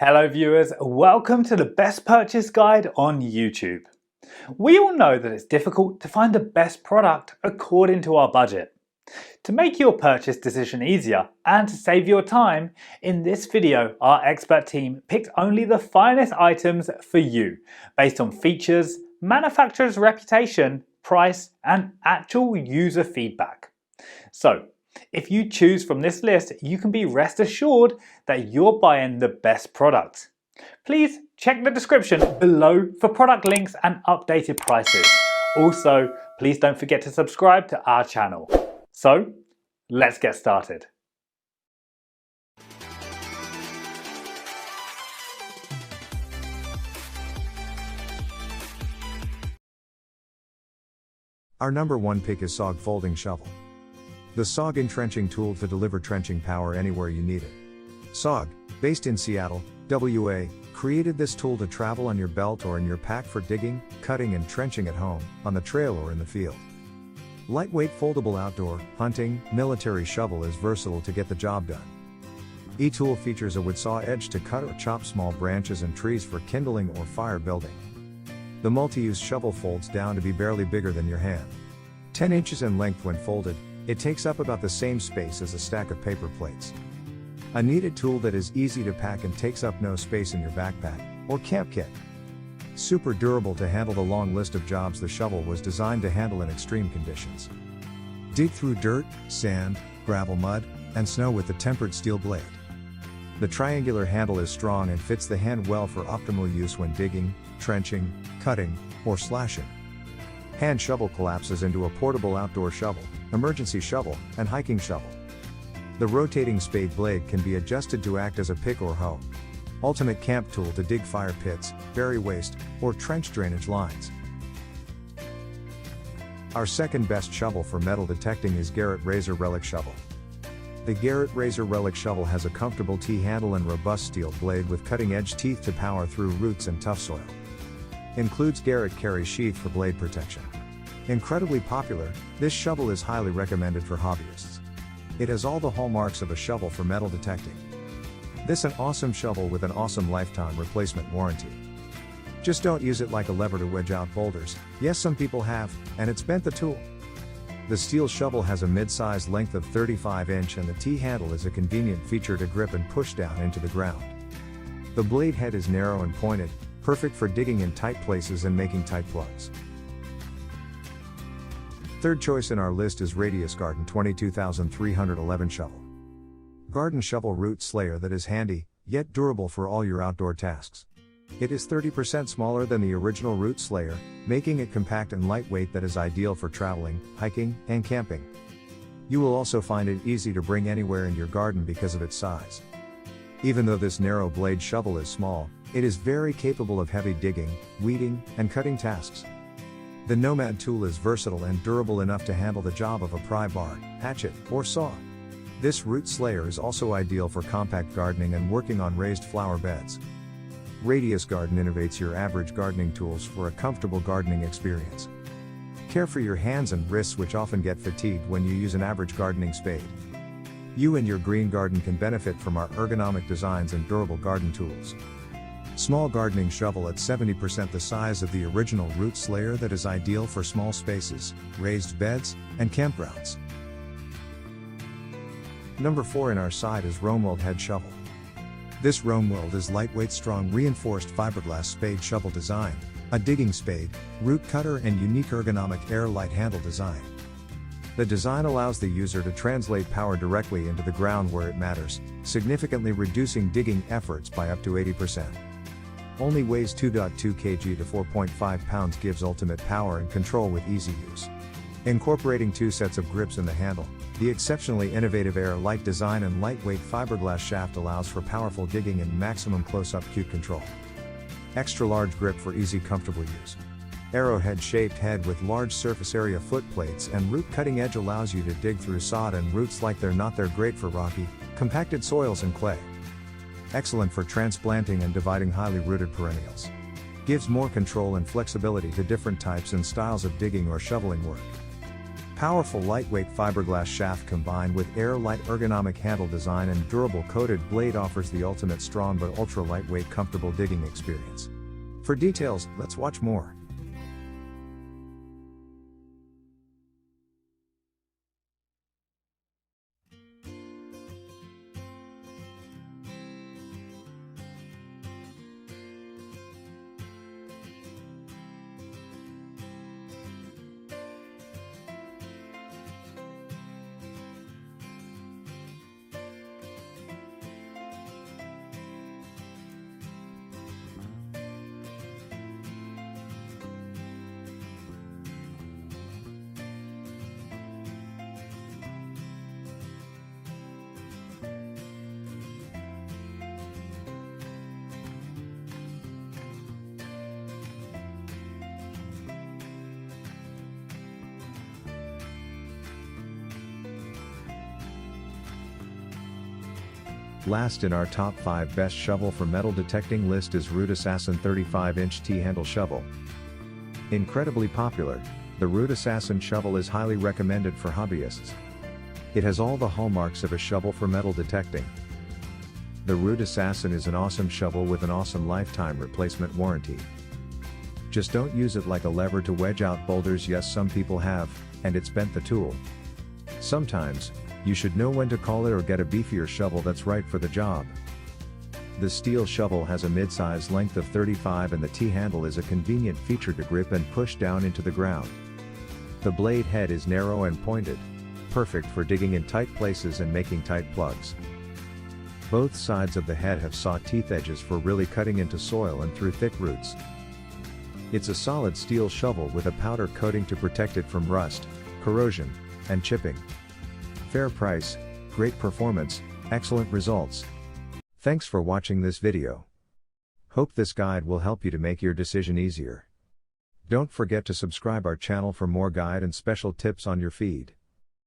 Hello viewers, welcome to the best purchase guide on YouTube. We all know that it's difficult to find the best product according to our budget. To make your purchase decision easier and to save your time, in this video our expert team picked only the finest items for you based on features, manufacturer's reputation, price and actual user feedback. So, if you choose from this list, you can be rest assured that you're buying the best product. Please check the description below for product links and updated prices. Also, please don't forget to subscribe to our channel. So, let's get started. Our number one pick is SOG Folding Shovel. The SOG entrenching tool to deliver trenching power anywhere you need it. SOG, based in Seattle, WA, created this tool to travel on your belt or in your pack for digging, cutting and trenching at home, on the trail or in the field. Lightweight foldable outdoor, hunting, military shovel is versatile to get the job done. E-tool features a wood saw edge to cut or chop small branches and trees for kindling or fire building. The multi-use shovel folds down to be barely bigger than your hand. 10 inches in length when folded, it takes up about the same space as a stack of paper plates. A needed tool that is easy to pack and takes up no space in your backpack or camp kit. Super durable to handle the long list of jobs the shovel was designed to handle in extreme conditions. Dig through dirt, sand, gravel, mud, and snow with the tempered steel blade. The triangular handle is strong and fits the hand well for optimal use when digging, trenching, cutting, or slashing. Hand shovel collapses into a portable outdoor shovel, emergency shovel, and hiking shovel. The rotating spade blade can be adjusted to act as a pick or hoe. Ultimate camp tool to dig fire pits, bury waste, or trench drainage lines. Our second best shovel for metal detecting is Garrett Razor Relic Shovel. The Garrett Razor Relic Shovel has a comfortable T-handle and robust steel blade with cutting-edge teeth to power through roots and tough soil. Includes Garrett carry sheath for blade protection. Incredibly popular, this shovel is highly recommended for hobbyists. It has all the hallmarks of a shovel for metal detecting. This an awesome shovel with an awesome lifetime replacement warranty. Just don't use it like a lever to wedge out boulders. Yes, some people have, and it's bent the tool. The steel shovel has a mid-sized length of 35" and the T-handle is a convenient feature to grip and push down into the ground. The blade head is narrow and pointed, perfect for digging in tight places and making tight plugs. Third choice in our list is Radius Garden 22311 Shovel. Garden shovel root slayer that is handy, yet durable for all your outdoor tasks. It is 30% smaller than the original root slayer, making it compact and lightweight that is ideal for traveling, hiking, and camping. You will also find it easy to bring anywhere in your garden because of its size. Even though this narrow blade shovel is small, it is very capable of heavy digging, weeding, and cutting tasks. The Nomad tool is versatile and durable enough to handle the job of a pry bar, hatchet, or saw. This root slayer is also ideal for compact gardening and working on raised flower beds. Radius Garden innovates your average gardening tools for a comfortable gardening experience. Care for your hands and wrists, which often get fatigued when you use an average gardening spade. You and your green garden can benefit from our ergonomic designs and durable garden tools. Small gardening shovel at 70% the size of the original root slayer that is ideal for small spaces, raised beds, and campgrounds. Number 4 in our side is Roamweld Head Shovel. This Roamweld is lightweight, strong, reinforced fiberglass spade shovel design, a digging spade, root cutter and unique ergonomic air-light handle design. The design allows the user to translate power directly into the ground where it matters, significantly reducing digging efforts by up to 80%. Only weighs 2.2 kg to 4.5 pounds, gives ultimate power and control with easy use. Incorporating 2 sets of grips in the handle, the exceptionally innovative air-light design and lightweight fiberglass shaft allows for powerful digging and maximum close-up cute control. Extra large grip for easy, comfortable use. Arrowhead-shaped head with large surface area foot plates and root cutting edge allows you to dig through sod and roots like they're not. They're great for rocky, compacted soils and clay. Excellent for transplanting and dividing highly rooted perennials. Gives more control and flexibility to different types and styles of digging or shoveling work. Powerful lightweight fiberglass shaft combined with air-light ergonomic handle design and durable coated blade offers the ultimate strong but ultra-lightweight comfortable digging experience. For details, let's watch more. Last in our top 5 best shovel for metal detecting list is Root Assassin 35-inch T-handle shovel. Incredibly popular, the Root Assassin shovel is highly recommended for hobbyists. It has all the hallmarks of a shovel for metal detecting. The Root Assassin is an awesome shovel with an awesome lifetime replacement warranty. Just don't use it like a lever to wedge out boulders. Yes, some people have, and it's bent the tool. Sometimes, you should know when to call it or get a beefier shovel that's right for the job. The steel shovel has a mid-size length of 35 and the T-handle is a convenient feature to grip and push down into the ground. The blade head is narrow and pointed, perfect for digging in tight places and making tight plugs. Both sides of the head have saw teeth edges for really cutting into soil and through thick roots. It's a solid steel shovel with a powder coating to protect it from rust, corrosion, and chipping. Fair price, great performance, excellent results. Thanks for watching this video. Hope this guide will help you to make your decision easier. Don't forget to subscribe our channel for more guide and special tips on your feed.